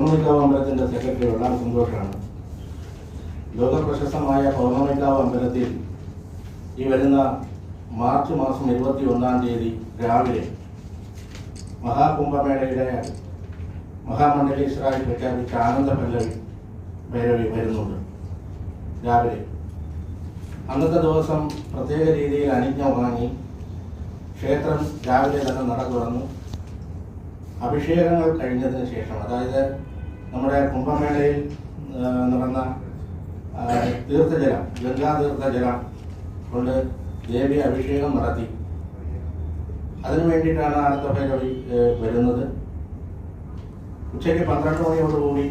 പൗർണമിക്കാവ് അമ്പലത്തിൻ്റെ സെക്രട്ടറി വെള്ളാം സന്തോഷാണ്. ലോകപ്രശസ്തമായ പൗർണമിക്കാവ് അമ്പലത്തിൽ ഈ വരുന്ന മാർച്ച് മാസം 21-ാം തീയതി രാവിലെ മഹാകുംഭമേളയുടെ മഹാമണ്ഡലേശ്വരായി പ്രഖ്യാപിച്ച ആനന്ദ ഭൈരവി വരുന്നുണ്ട്. രാവിലെ അന്നത്തെ ദിവസം പ്രത്യേക രീതിയിൽ അനുജ്ഞ വാങ്ങി ക്ഷേത്രം രാവിലെ തന്നെ നട തുറന്നു. അഭിഷേകങ്ങൾ കഴിഞ്ഞതിന് ശേഷം, അതായത് നമ്മുടെ കുംഭമേളയിൽ നടന്ന തീർത്ഥജലം, ഗംഗാതീർത്ഥജലം കൊണ്ട് ദേവി അഭിഷേകം നടത്തി. അതിനു വേണ്ടിയിട്ടാണ് ആനന്ദ ഭൈരവി വരുന്നത്. ഉച്ചയ്ക്ക് 12 മണിയോടുകൂടി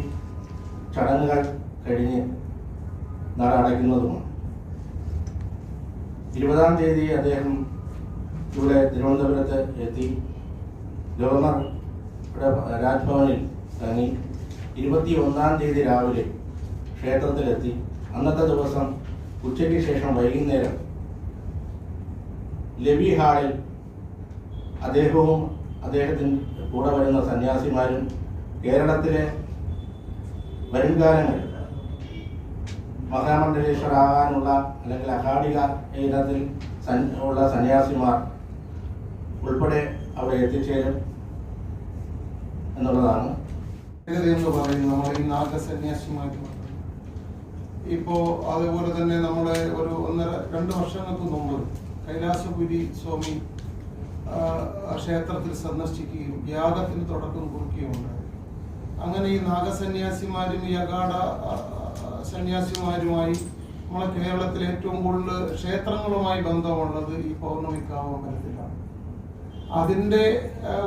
ചടങ്ങുകൾ കഴിഞ്ഞ് നട അടയ്ക്കുന്നതുമാണ്. 20-ാം തീയതി അദ്ദേഹം ഇവിടെ തിരുവനന്തപുരത്ത് എത്തി ഗവർണർ രാജ്ഭവനിൽ തങ്ങി 21-ാം തീയതി രാവിലെ ക്ഷേത്രത്തിലെത്തി. അന്നത്തെ ദിവസം ഉച്ചയ്ക്ക് ശേഷം വൈകുന്നേരം ലവി ഹാളിൽ അദ്ദേഹവും അദ്ദേഹത്തിന് കൂടെ വരുന്ന സന്യാസിമാരും കേരളത്തിലെ വരുംകാലങ്ങളിൽ മഹാമണ്ഡലേശ്വരാകാനുള്ള അല്ലെങ്കിൽ അഘാടിക ഇനത്തിൽ ഉള്ള സന്യാസിമാർ ഉൾപ്പെടെ അവിടെ എത്തിച്ചേരും എന്നുള്ളതാണ്. എന്ന് പറയുന്നത് നമ്മൾ ഈ നാഗസന്യാസിമാർ ഇപ്പോൾ അതേപോലെ തന്നെ നമ്മുടെ ഒരു 1-2 വർഷങ്ങൾക്ക് മുമ്പ് കൈലാസപുരി സ്വാമി ക്ഷേത്രത്തിൽ സന്ദർശിക്കുകയും യാഗത്തിന് തുടക്കം കുറിക്കുകയും ഉണ്ടായി. അങ്ങനെ ഈ നാഗസന്യാസിമാരും ഈ അഗാഢ സന്യാസിമാരുമായി നമ്മളെ കേരളത്തിൽ ഏറ്റവും കൂടുതൽ ക്ഷേത്രങ്ങളുമായി ബന്ധമുള്ളത് ഈ പൗർണമിക്കാവ് അമ്പലത്തിലാണ്. അതിൻ്റെ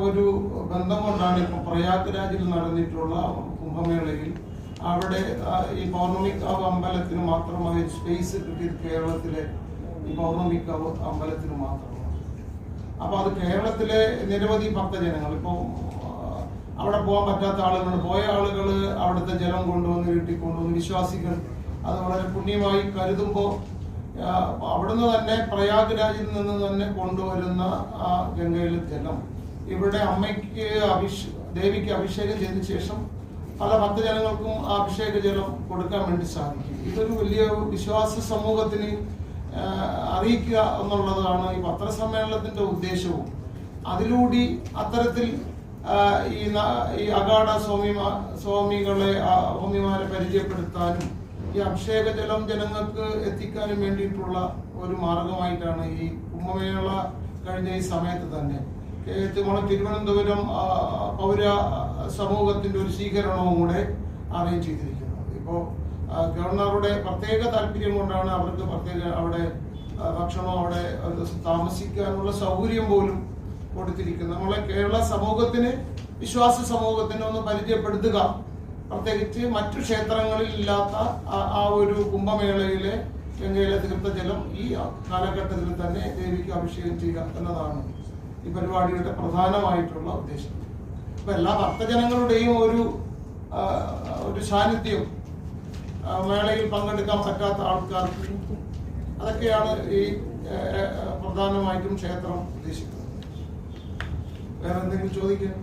ഒരു ബന്ധം കൊണ്ടാണ് ഇപ്പോൾ പ്രയാഗ്രാജിൽ നടന്നിട്ടുള്ള കുംഭമേളയിൽ അവിടെ ഈ പൗർണമിക്കാവ് അമ്പലത്തിന് മാത്രമായി സ്പേസ് കിട്ടിയത് കേരളത്തിലെ ഈ പൗർണമിക്കാവ് അമ്പലത്തിന് മാത്രമാണ്. അപ്പോൾ അത് കേരളത്തിലെ നിരവധി ഭക്തജനങ്ങൾ, ഇപ്പോൾ അവിടെ പോകാൻ പറ്റാത്ത ആളുകൾ, പോയ ആളുകൾ അവിടുത്തെ ജലം കൊണ്ടുവന്ന് വീട്ടിൽ കൊണ്ടുവന്ന് വിശ്വാസികൾ അത് വളരെ പുണ്യമായി കരുതുമ്പോൾ അവിടുന്ന് തന്നെ പ്രയാഗ്രാജിൽ നിന്ന് തന്നെ കൊണ്ടുവരുന്ന ആ ഗംഗയിലെ ജലം ഇവിടെ അമ്മയ്ക്ക് ദേവിക്ക് അഭിഷേകം ചെയ്ത ശേഷം പല ഭക്തജനങ്ങൾക്കും ആ അഭിഷേക ജലം കൊടുക്കാൻ വേണ്ടി സാധിക്കും. ഇതൊരു വലിയ വിശ്വാസ സമൂഹത്തിന് അറിയിക്കുക എന്നുള്ളതാണ് ഈ പത്രസമ്മേളനത്തിന്റെ ഉദ്ദേശവും. അതിലൂടെ അത്തരത്തിൽ ഈ അഗാഢ സ്വാമിമാരെ പരിചയപ്പെടുത്താനും ഈ അഭിഷേക ജലം ജനങ്ങൾക്ക് എത്തിക്കാനും വേണ്ടിയിട്ടുള്ള ഒരു മാർഗമായിട്ടാണ് ഈ കുംഭമേള കഴിഞ്ഞ ഈ സമയത്ത് തന്നെ നമ്മുടെ തിരുവനന്തപുരം പൗര സമൂഹത്തിന്റെ ഒരു സ്വീകരണവും കൂടെ അറേഞ്ച് ചെയ്തിരിക്കുന്നത്. ഇപ്പോൾ ഗവർണറുടെ പ്രത്യേക താല്പര്യം കൊണ്ടാണ് അവർക്ക് പ്രത്യേക അവിടെ ഭക്ഷണം, അവിടെ താമസിക്കാനുള്ള സൗകര്യം പോലും കൊടുത്തിരിക്കുന്നത്. നമ്മളെ കേരള സമൂഹത്തിന്, വിശ്വാസ സമൂഹത്തിന് ഒന്ന് പരിചയപ്പെടുത്തുക, പ്രത്യേകിച്ച് മറ്റു ക്ഷേത്രങ്ങളിൽ ഇല്ലാത്ത ആ ഒരു കുംഭമേളയിലെ ഗംഗയിലെ തീർത്ഥജലം ഈ കാലഘട്ടത്തിൽ തന്നെ ദേവിക്ക് അഭിഷേകം ചെയ്യുക എന്നതാണ് ഈ പരിപാടിയുടെ പ്രധാനമായിട്ടുള്ള ഉദ്ദേശം. അപ്പൊ എല്ലാ ഭക്തജനങ്ങളുടെയും ഒരു സാന്നിധ്യം മേളയിൽ പങ്കെടുക്കാൻ പറ്റാത്ത ആൾക്കാർക്ക് അതൊക്കെയാണ് ഈ പ്രധാനമായിട്ടും ക്ഷേത്രം ഉദ്ദേശിക്കുന്നത്. വേറെ എന്തെങ്കിലും ചോദിക്കാൻ?